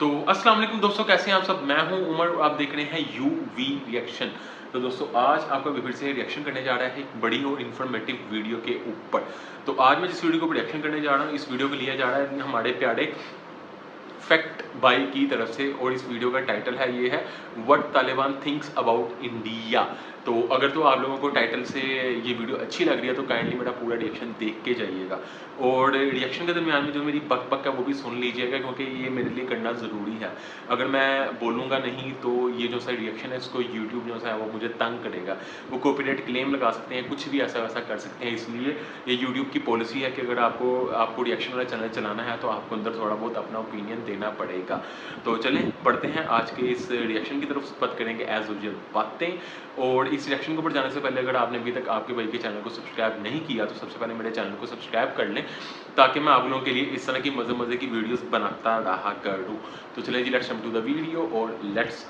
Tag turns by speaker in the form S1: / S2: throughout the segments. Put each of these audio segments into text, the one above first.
S1: तो अस्सलाम वालेकुम दोस्तों, कैसे हैं आप सब। मैं हूं उमर और आप देख रहे हैं यूवी रिएक्शन। तो दोस्तों आज आपका फिर से रिएक्शन करने जा रहा है एक बड़ी और इन्फॉर्मेटिव वीडियो के ऊपर। तो आज मैं जिस वीडियो को रिएक्शन करने जा रहा हूं, इस वीडियो को लिया जा रहा है हमारे प्यारे फैक्ट बाई की तरफ से, और इस वीडियो का टाइटल है ये है what Taliban thinks about India. तो अगर तो आप लोगों को टाइटल से ये वीडियो अच्छी लग रही है तो काइंडली मेरा पूरा रिएक्शन देख के जाइएगा, और रिएक्शन के दरमियान में जो मेरी बक बक है वो भी सुन लीजिएगा, क्योंकि ये मेरे लिए करना ज़रूरी है। अगर मैं बोलूँगा नहीं तो ये जो सा रिएक्शन है इसको यूट्यूब जो है वो मुझे तंग करेगा, वो कॉपीराइट क्लेम लगा सकते हैं, कुछ भी ऐसा वैसा कर सकते हैं। इसलिए ये यूट्यूब की पॉलिसी है कि अगर आपको रिएक्शन वाला चैनल चलाना है तो आपको अंदर थोड़ा बहुत अपना ओपिनियन देना पड़ेगा। तो चलें पढ़ते हैं आज के इस रिएक्शन की तरफ, बात करेंगे एज यूजुअल बातें। और इस रिएक्शन के ऊपर जाने से पहले अगर आपने अभी तक आपके भाई के चैनल को सब्सक्राइब नहीं किया तो सबसे पहले मेरे चैनल को सब्सक्राइब कर लें, ताकि मैं आप लोगों के लिए इस तरह की मज़े मज़े की वीडियोस बनाता रहा करूँ। तो चलिए जी, let's jump to the video और लेट्स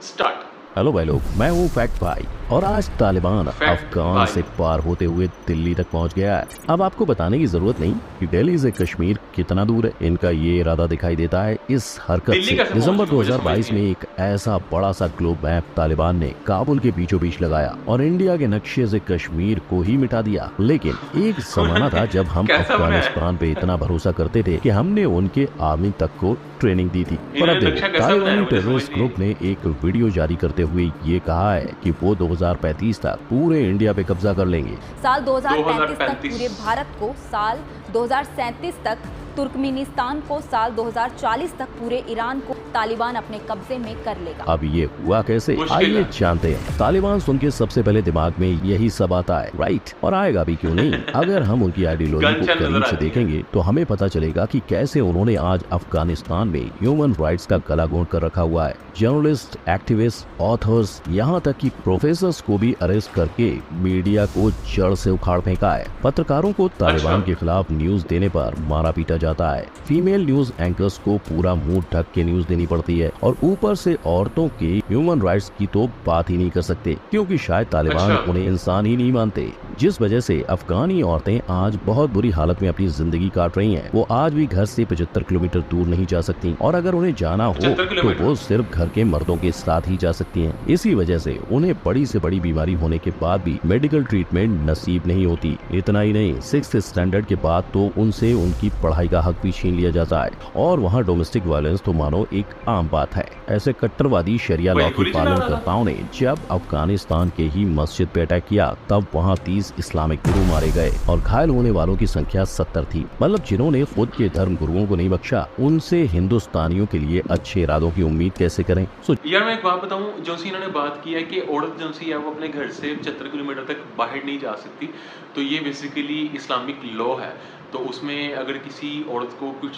S1: स्टार्ट।
S2: हेलो भाई लोग, मैं हूँ फैक्ट भाई और आज तालिबान अफगान से पार होते हुए दिल्ली तक पहुँच गया है। अब आपको बताने की जरूरत नहीं कि दिल्ली से कश्मीर कितना दूर है। इनका ये इरादा दिखाई देता है इस हरकत से। दिसंबर 2022 में एक ऐसा बड़ा सा ग्लोब मैप तालिबान ने काबुल के बीचों बीच लगाया और इंडिया के नक्शे से कश्मीर को ही मिटा दिया। लेकिन एक जमाना था जब हम अफगानिस्तान पे इतना भरोसा करते थे कि हमने उनके आर्मी तक को ट्रेनिंग दी थी। पर अब देखो, तालिबानी टेररिस्ट ग्रुप ने एक वीडियो जारी करते हुए ये कहा है कि वो 2035 तक पूरे इंडिया पे कब्जा कर लेंगे।
S3: साल 2035 तक पूरे भारत को, साल 2037 तक तुर्कमेनिस्तान को, साल 2040 तक पूरे ईरान को तालिबान अपने कब्जे में कर लेगा।
S2: अब ये हुआ कैसे, आइए जानते हैं। तालिबान सुन के सबसे पहले दिमाग में यही सब आता है, राइट? और आएगा भी क्यों नहीं। अगर हम उनकी आइडियोलॉजी को करीब से देखेंगे तो हमें पता चलेगा कि कैसे उन्होंने आज अफगानिस्तान में ह्यूमन राइट्स का गला घोंट कर रखा हुआ है। जर्नलिस्ट, एक्टिविस्ट, ऑथर्स, यहाँ तक कि प्रोफेसर्स को भी अरेस्ट करके मीडिया को जड़ से उखाड़ फेंका है। पत्रकारों को तालिबान के खिलाफ न्यूज देने पर मारा पीटा जाता है। फीमेल न्यूज एंकर्स को पूरा मुंह ढक के न्यूज देनी पड़ती है, और ऊपर से औरतों के ह्यूमन राइट्स की तो बात ही नहीं कर सकते, क्योंकि शायद तालिबान उन्हें इंसान ही नहीं मानते। जिस वजह से अफगानी औरतें आज बहुत बुरी हालत में अपनी जिंदगी काट रही हैं। वो आज भी घर से 75 किलोमीटर दूर नहीं जा सकती, और अगर उन्हें जाना हो तो वो सिर्फ घर के मर्दों के साथ ही जा सकती हैं। इसी वजह से उन्हें बड़ी से बड़ी बीमारी होने के बाद भी मेडिकल ट्रीटमेंट नसीब नहीं होती। इतना ही नहीं, 6th स्टैंडर्ड के बाद तो उनसे उनकी पढ़ाई का हक भी छीन लिया जाता है, और वहाँ डोमेस्टिक वायलेंस तो मानो एक आम बात है। ऐसे कट्टरवादी शरिया लॉ के पालनकर्ताओं ने जब अफगानिस्तान के ही मस्जिद पे अटैक किया तब वहाँ 30 इस्लामिक गुरु मारे गए और घायल होने वालों की संख्या 70 थी। मतलब जिन्होंने खुद के धर्म गुरुओं को नहीं बख्शा, उनसे हिंदुस्तानियों के लिए अच्छे इरादों की उम्मीद कैसे करें।
S1: यार मैं एक बात बताऊं, जो सी इन्होंने बात की है कि औरत जो सी है वो अपने घर से 75 किलोमीटर तक बाहर नहीं जा सकती, तो ये बेसिकली इस्लामिक लॉ है। तो उसमें अगर किसी औरत को कुछ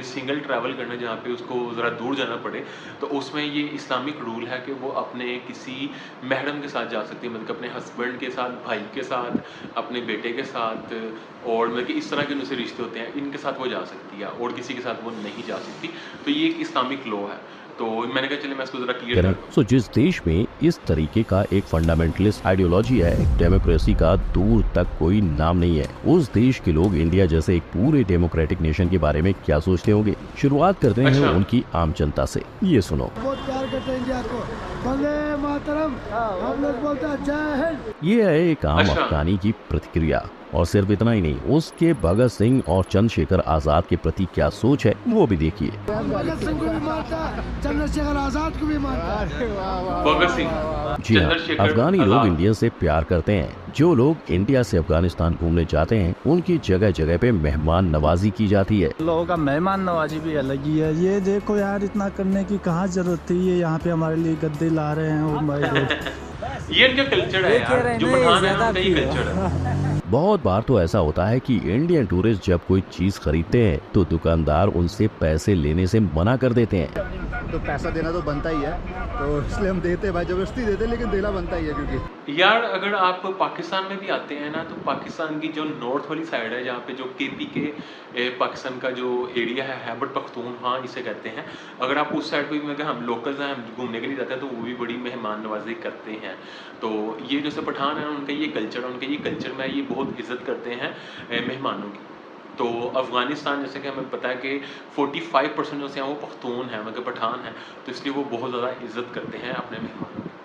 S1: सिंगल ट्रैवल करना, जहाँ पे उसको ज़रा दूर जाना पड़े, तो उसमें ये इस्लामिक रूल है कि वो अपने किसी महरम के साथ जा सकती है, मतलब अपने हस्बैंड के साथ, भाई के साथ, अपने बेटे के साथ, और मतलब कि इस तरह के उनसे रिश्ते होते हैं, इनके साथ वो जा सकती है और किसी के साथ वो नहीं जा सकती। तो ये एक इस्लामिक लॉ है। तो मैंने कहा चलिए मैं इसको जरा क्लियर करूं।
S2: सो जिस देश में इस तरीके का एक फंडामेंटलिस्ट आइडियोलॉजी है, डेमोक्रेसी का दूर तक कोई नाम नहीं है, उस देश के लोग इंडिया जैसे एक पूरे डेमोक्रेटिक नेशन के बारे में क्या सोचते होंगे। शुरुआत करते हैं उनकी आम जनता से, ये सुनो।
S4: बहुत प्यार करते हैं इंडिया को, वंदे मातरम, हम लोग बोलते हैं जय हिंद।
S2: ये है एक आम अफगानी की प्रतिक्रिया, और सिर्फ इतना ही नहीं, उसके भगत सिंह और चंद्रशेखर आजाद के प्रति क्या सोच है वो भी देखिए।
S4: भगत सिंह को भी मानता है, चंद्रशेखर आजाद को भी मानता है।
S1: भगत सिंह,
S2: जी हाँ, अफगानी लोग इंडिया से प्यार करते हैं। जो लोग इंडिया से अफगानिस्तान घूमने जाते हैं उनकी जगह जगह पे मेहमान नवाजी की जाती है।
S5: लोगों का मेहमान नवाजी भी अलग ही है। ये देखो यार, इतना करने की कहाँ जरूरत थी, ये यहाँ पे हमारे लिए गद्दे ला रहे हैं। ओ माय गॉड,
S1: ये इनका कल्चर है यार, जो पठान है उनका ही कल्चर है।
S2: बहुत बार तो ऐसा होता है कि इंडियन टूरिस्ट जब कोई चीज खरीदते हैं तो दुकानदार उनसे पैसे लेने से मना कर देते हैं।
S6: तो पैसा देना तो बनता ही है, तो इसलिए हम देते हैं भाई, जबरदस्ती देते हैं, लेकिन देना बनता ही है। क्योंकि
S1: यार अगर आप पाकिस्तान में भी आते हैं ना, तो पाकिस्तान की जो नॉर्थ वाली साइड है, जहाँ पे जो केपी के पाकिस्तान का जो एरिया है, खैबर पख्तूनख्वा इसे कहते हैं, अगर आप उस साइड पे भी, हम लोकल्स हैं, हम घूमने के लिए जाते हैं, तो वो भी बड़ी मेहमान नवाजी करते हैं। तो ये जैसे पठान है उनका ये कल्चर है, उनके ये कल्चर में ये बहुत इज्जत करते हैं मेहमानों की। तो अफ़गानिस्तान जैसे कि हमें पता है कि 45% जो से हैं वो पख्तून हैं, मतलब पठान हैं, तो इसलिए वो बहुत ज़्यादा इज्जत करते हैं अपने मेहमानों की।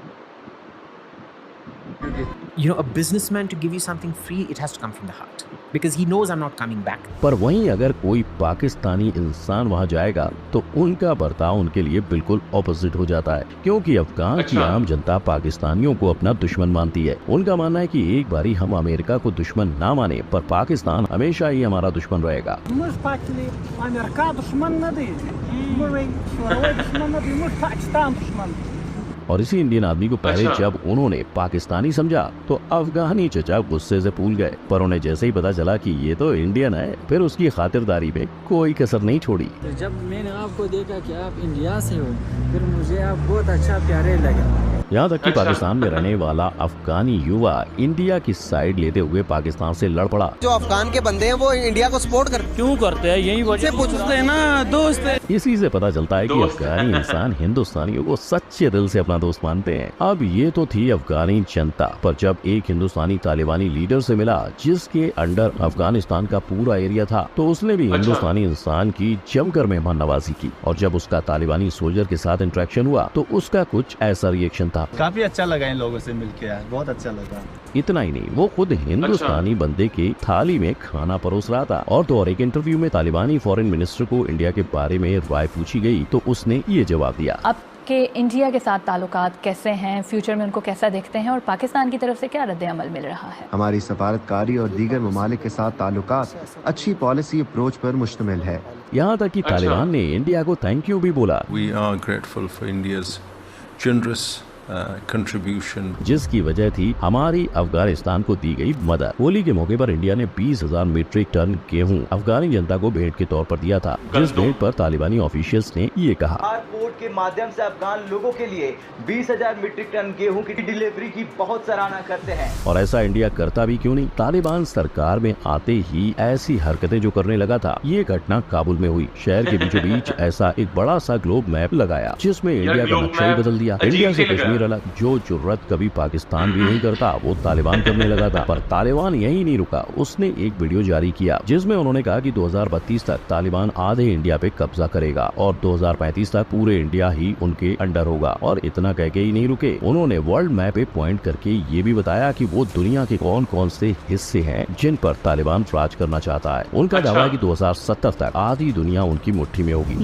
S7: You know, a businessman to give you something free, it has to come from the heart because he knows I'm not coming back.
S2: पर वहीं अगर कोई पाकिस्तानी इंसान वहां जाएगा तो उनका बर्ताव उनके लिए बिल्कुल ऑपोजिट हो जाता है, क्योंकि अफगान की आम जनता पाकिस्तानियों को अपना दुश्मन मानती है। उनका मानना है कि एक बारी हम अमेरिका को दुश्मन ना माने पर पाकिस्तान हमेशा ही हमारा दुश्मन रहेगा। और इसी इंडियन आदमी को पहले जब उन्होंने पाकिस्तानी समझा तो अफगानी चचा गुस्से से फूल गए, पर उन्हें जैसे ही पता चला कि ये तो इंडियन है, फिर उसकी खातिरदारी में कोई कसर नहीं छोड़ी।
S5: तो जब मैंने आपको देखा कि आप इंडिया से हो, फिर मुझे आप बहुत अच्छा प्यारे लगा।
S2: यहाँ तक कि पाकिस्तान में रहने वाला अफगानी युवा इंडिया की साइड लेते हुए पाकिस्तान से लड़ पड़ा।
S8: जो अफगान के बंदे हैं वो इंडिया को सपोर्ट करते
S5: क्यों करते हैं, यही वजह पूछते हैं ना दोस्त।
S2: इसी से पता चलता है कि अफगानी इंसान हिंदुस्तानियों को सच्चे दिल से अपना दोस्त मानते हैं। अब ये तो थी अफगानी जनता, पर जब एक हिंदुस्तानी तालिबानी लीडर से मिला जिसके अंडर अफगानिस्तान का पूरा एरिया था, तो उसने भी हिंदुस्तानी इंसान की जमकर मेहमान नवाजी की। और जब उसका तालिबानी सोल्जर के साथ इंटरेक्शन हुआ तो उसका कुछ ऐसा रिएक्शन था।
S5: काफी अच्छा लगा इन लोगों से मिलके यार, बहुत अच्छा लगा।
S2: इतना ही नहीं, वो खुद हिंदुस्तानी बंदे की थाली में खाना परोस रहा था। और तो और एक इंटरव्यू में तालिबानी फॉरेन मिनिस्टर को इंडिया के बारे में राय पूछी गई तो उसने ये जवाब दिया।
S9: आपके इंडिया के साथ ताल्लुकात कैसे हैं, फ्यूचर में उनको कैसा देखते हैं और पाकिस्तान की तरफ से क्या रद्द-ए-अमल मिल रहा है?
S10: हमारी सफारतकारी और दीगर ममालिक के साथ ताल्लुकात अच्छी पॉलिसी अप्रोच पर मुश्तमिल है।
S2: यहाँ तक कि तालिबान ने इंडिया को थैंक यू भी बोला।
S11: We are grateful for India's generous contribution,
S2: जिसकी वजह थी हमारी अफगानिस्तान को दी गई मदद। होली के मौके पर इंडिया ने 20,000 मीट्रिक टन गेहूं अफगानी जनता को भेंट के तौर पर दिया था, जिस भेंट पर तालिबानी ऑफिशियल्स ने ये कहा,
S12: पोर्ट के माध्यम से अफगान लोगों के लिए 20,000 मीट्रिक टन गेहूं की डिलीवरी की बहुत सराहना करते हैं।
S2: और ऐसा इंडिया करता भी क्यों नहीं। तालिबान सरकार में आते ही ऐसी हरकतें जो करने लगा था, ये घटना काबुल में हुई। शहर के बीचों बीच ऐसा एक बड़ा सा ग्लोब मैप लगाया जिसमें इंडिया का नक्शा ही बदल दिया। इंडिया से कश्मीर अलग, जो जुर्रत कभी पाकिस्तान भी नहीं करता वो तालिबान करने लगा था। पर तालिबान यही नहीं रुका, उसने एक वीडियो जारी किया जिसमें उन्होंने कहा कि 2032 तक तालिबान आधे इंडिया पे कब्जा करेगा और 2035 तक पूरे इंडिया ही उनके अंडर होगा। और इतना कह के ही नहीं रुके, उन्होंने वर्ल्ड मैप पे पॉइंट करके ये भी बताया कि वो दुनिया के कौन कौन से हिस्से हैं जिन पर तालिबान राज करना चाहता है। उनका दावा है कि 2070 तक आधी दुनिया उनकी मुट्ठी में होगी।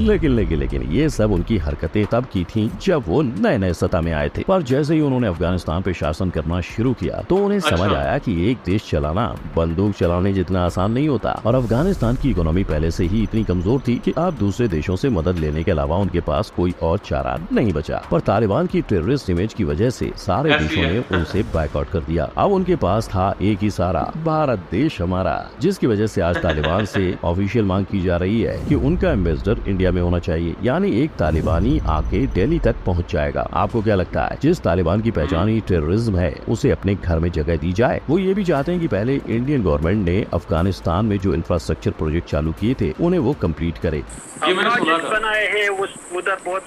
S2: लेकिन ये सब उनकी हरकतें तब की थी जब वो नए सत्ता में आए थे। पर जैसे ही उन्होंने अफगानिस्तान पे शासन करना शुरू किया तो उन्हें समझ आया कि एक देश चलाना बंदूक चलाने जितना आसान नहीं होता। और अफगानिस्तान की इकोनॉमी पहले से ही इतनी कमजोर थी कि अब दूसरे देशों से मदद लेने के अलावा उनके पास कोई और चारा नहीं बचा। पर तालिबान की टेररिस्ट इमेज की वजह से सारे देशों ने उनसे बायकॉट कर दिया। अब उनके पास था एक ही सारा, भारत देश हमारा, जिसकी वजह से आज तालिबान से ऑफिशियल मांग की जा रही है कि उनका एम्बेसडर इंडिया में होना चाहिए। यानी एक तालिबानी आके दिल्ली तक पहुँच जाएगा। आपको क्या लगता है, जिस तालिबान की पहचान ही टेररिज्म है उसे अपने घर में जगह दी जाए? वो ये भी चाहते हैं कि पहले इंडियन गवर्नमेंट ने अफगानिस्तान में जो इंफ्रास्ट्रक्चर प्रोजेक्ट चालू किए थे उन्हें वो कंप्लीट करे।
S1: ये मैंने सुना था,
S13: बनाए हैं उधर बहुत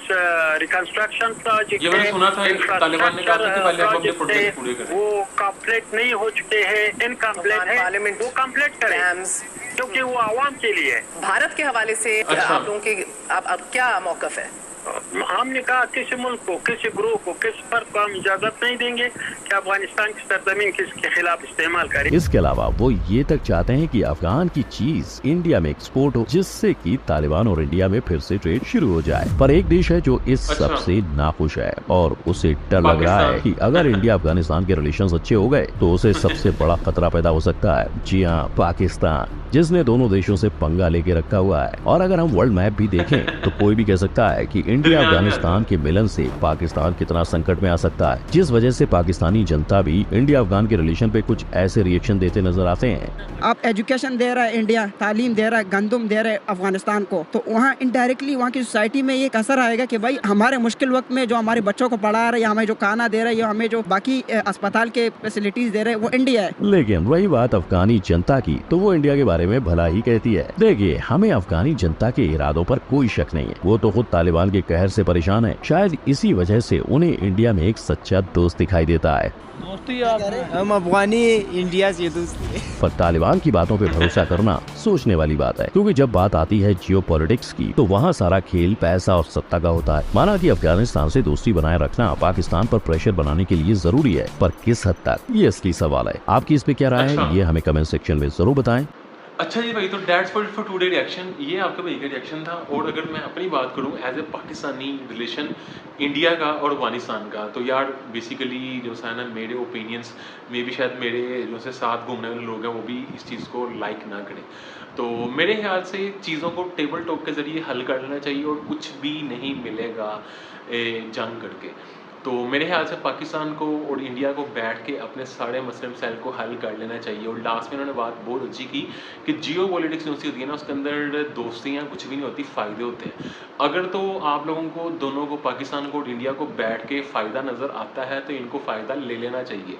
S13: रिकंस्ट्रक्शन प्रोजेक्ट,
S1: ये मैंने सुना था तालिबान ने कहा था कि पहले आप अपने प्रोजेक्ट पूरे करें।
S13: वो कंप्लीट नहीं हो चुके हैं, इनकम्प्लीट है, पार्लियामेंट वो कंप्लीट करें क्योंकि वो आवाम के लिए।
S14: भारत के हवाले से आप लोगों की अब क्या मौकफ है?
S13: हमने कहा किसी मुल्क को, किसी ग्रुप को, किस पर को हम इजाजत नहीं देंगे कि अफगानिस्तान की सरजमीन किसके खिलाफ इस्तेमाल करें।
S2: इसके अलावा वो ये तक चाहते हैं कि अफगान की चीज इंडिया में एक्सपोर्ट हो, जिससे कि तालिबान और इंडिया में फिर से ट्रेड शुरू हो जाए। पर एक देश है जो इस सबसे नाखुश है और उसे डर लग रहा है कि अगर इंडिया अफगानिस्तान के रिलेशंस अच्छे हो गए तो उसे सबसे बड़ा खतरा पैदा हो सकता है। जी हाँ, पाकिस्तान, जिसने दोनों देशों से पंगा लेके रखा हुआ है। और अगर हम वर्ल्ड मैप भी देखें तो कोई भी कह सकता है कि इंडिया अफगानिस्तान के मिलन से पाकिस्तान कितना संकट में आ सकता है, जिस वजह से पाकिस्तानी जनता भी इंडिया अफगान के रिलेशन पे कुछ ऐसे रिएक्शन देते नजर आते हैं।
S15: आप एजुकेशन दे रहा है इंडिया, तालीम दे रहा है, गंदम दे रहा है अफगानिस्तान को, तो वहाँ इनडायरेक्टली वहाँ की सोसाइटी में ये असर आएगा कि भाई हमारे मुश्किल वक्त में जो हमारे बच्चों को पढ़ा रहा है, हमें जो खाना दे रहा है, या हमें जो बाकी अस्पताल के फैसिलिटीज दे रहे हैं वो इंडिया है।
S2: लेकिन रही बात अफगानी जनता की, तो वो इंडिया के बारे बारे में भला ही कहती है। देखिए, हमें अफगानी जनता के इरादों पर कोई शक नहीं है। वो तो खुद तालिबान के कहर से परेशान है। शायद इसी वजह से उन्हें इंडिया में एक सच्चा दोस्त दिखाई देता है।
S8: हम अफगानी इंडिया से दोस्ती।
S2: पर तालिबान की बातों पे भरोसा करना सोचने वाली बात है, क्योंकि जब बात आती है जियोपॉलिटिक्स की तो वहाँ सारा खेल पैसा और सत्ता का होता है। माना कि अफगानिस्तान से दोस्ती बनाए रखना पाकिस्तान पर प्रेशर बनाने के लिए जरूरी है, पर किस हद तक, ये असली सवाल है। आपकी इस पे क्या राय है, ये हमें कमेंट सेक्शन में जरूर बताएं।
S1: अच्छा जी भाई, तो दैट्स फॉर टुडे रिएक्शन। ये आपका भाई का रिएक्शन था। और अगर मैं अपनी बात करूं as a Pakistani relation India का और अफगानिस्तान का, तो यार बेसिकली जो है ना, मेरे ओपिनियंस में भी शायद मेरे जो से साथ घूमने वाले लोग हैं वो भी इस चीज़ को लाइक ना करें। तो मेरे ख्याल से चीज़ों को टेबल टॉक के ज़रिए हल कर लेना चाहिए और कुछ भी नहीं मिलेगा जंग करके। तो मेरे ख्याल से पाकिस्तान को और इंडिया को बैठ के अपने सारे मसले मसाइल को हल कर लेना चाहिए। और लास्ट में उन्होंने बात बहुत अच्छी की कि जियो पॉलिटिक्स जो सी होती है ना, उसके अंदर दोस्तियाँ कुछ भी नहीं होती, फ़ायदे होते हैं। अगर तो आप लोगों को दोनों को, पाकिस्तान को और इंडिया को बैठ के फ़ायदा नज़र आता है तो इनको फ़ायदा ले लेना चाहिए।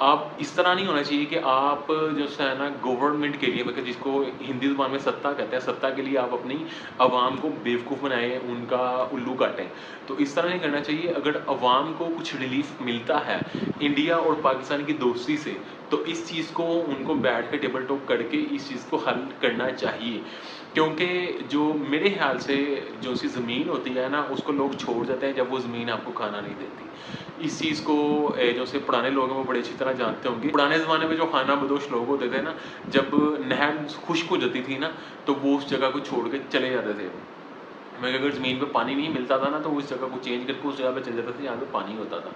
S1: आप इस तरह नहीं होना चाहिए कि आप जो है ना गवर्नमेंट के लिए, मतलब जिसको हिंदी ज़ुबान में सत्ता कहते हैं, सत्ता के लिए आप अपनी आवाम को बेवकूफ़ बनाएं, उनका उल्लू काटें। तो इस तरह नहीं करना चाहिए। अगर आवाम को कुछ रिलीफ मिलता है इंडिया और पाकिस्तान की दोस्ती से, तो इस चीज़ को उनको बैठ के टेबल टॉक करके इस चीज़ को हल करना चाहिए। क्योंकि जो मेरे ख्याल से जो सी ज़मीन होती है ना, उसको लोग छोड़ जाते हैं जब वो ज़मीन आपको खाना नहीं देती। इस चीज़ को जो से पुराने लोग हैं वो बड़ी अच्छी तरह जानते होंगे। पुराने ज़माने में जो खाना बदोश लोग होते थे ना, जब नहर खुश्क हो जाती थी ना, तो वो उस जगह को छोड़ के चले जाते थे। मैं अगर ज़मीन पे पानी नहीं मिलता था ना, तो उस जगह को चेंज करके उस जगह पे चले जाते थे जहाँ पे पानी होता था।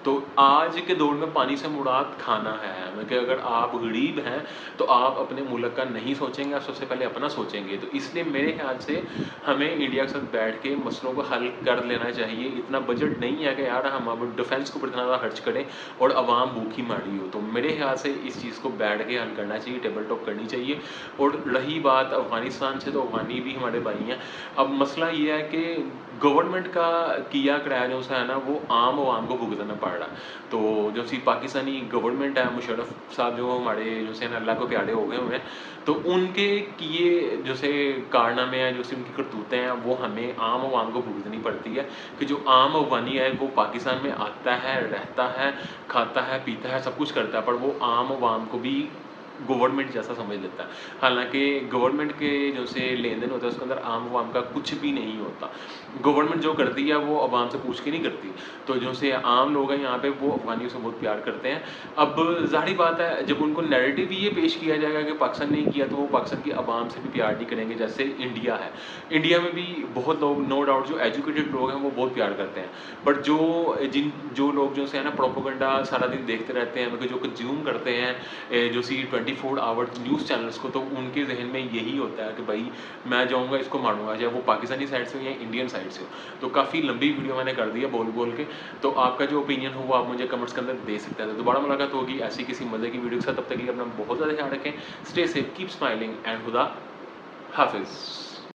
S1: तो आज के दौर में पानी से मुराद खाना है। मैं कि अगर आप गरीब हैं तो आप अपने मुल्क का नहीं सोचेंगे, आप सबसे पहले अपना सोचेंगे। तो इसलिए मेरे ख्याल से हमें इंडिया के साथ बैठ के मसलों को हल कर लेना चाहिए। इतना बजट नहीं है कि यार हम अब डिफेंस को इतना ज़्यादा खर्च करें और आवाम भूखी मारी हो। तो मेरे ख्याल से इस चीज़ को बैठ के हल करना चाहिए, टेबल टॉक करनी चाहिए। और रही बात अफ़गानिस्तान से, तो अफ़गानी भी हमारे भाई हैं। अब मसला ये है कि गवर्नमेंट का किया कराया जो है ना, वो आम आवाम को भुगतना पड़ रहा। तो जो सी पाकिस्तानी गवर्नमेंट है, मुशर्रफ साहब जो हमारे जो से ना अल्लाह को प्यारे हो गए हुए हैं, तो उनके किए जो से कारनामे हैं, जो से उनकी करतूतें हैं, वो हमें आम आवाम को भुगतनी पड़ती है। कि जो आम अफगानी है वो पाकिस्तान में आता है, रहता है, खाता है, पीता है, सब कुछ करता है, पर वो आम आवाम को भी गवर्नमेंट जैसा समझ लेता है। हालांकि गवर्नमेंट के जो से लेन देन होता है उसके अंदर आम आवाम का कुछ भी नहीं होता। गवर्नमेंट जो करती है वो आवाम से पूछ के नहीं करती। तो जो से आम लोग हैं यहाँ पे वो अफगानियों से बहुत प्यार करते हैं। अब ज़ाहिर बात है, जब उनको नैरेटिव ये पेश किया जाएगा कि पाकिस्तान नहीं किया, तो वो पाकिस्तान की आवाम से भी प्यार नहीं करेंगे। जैसे इंडिया है, इंडिया में भी बहुत लोग, नो डाउट जो एजुकेटेड लोग हैं वो बहुत प्यार करते हैं, बट जो लोग जो से है ना प्रोपोगंडा सारा दिन देखते रहते हैं, मतलब जो कंज्यूम करते हैं जो सी 24 आवर न्यूज़ चैनल्स को, तो उनके जहन में यही होता है कि भाई मैं जाऊँगा इसको मारूंगा, चाहे वो पाकिस्तानी साइड से हो या इंडियन साइड से हो। तो काफ़ी लंबी वीडियो मैंने कर दी है बोल के। तो आपका जो ओपिनियन हो वो आप मुझे कमेंट्स के अंदर दे सकते हैं। तो दोबारा मुलाकात होगी ऐसी किसी मज़े की वीडियो के साथ। तब तक के लिए अपना बहुत ज़्यादा ध्यान रखें। Stay safe, keep smiling and खुदा हाफिज़।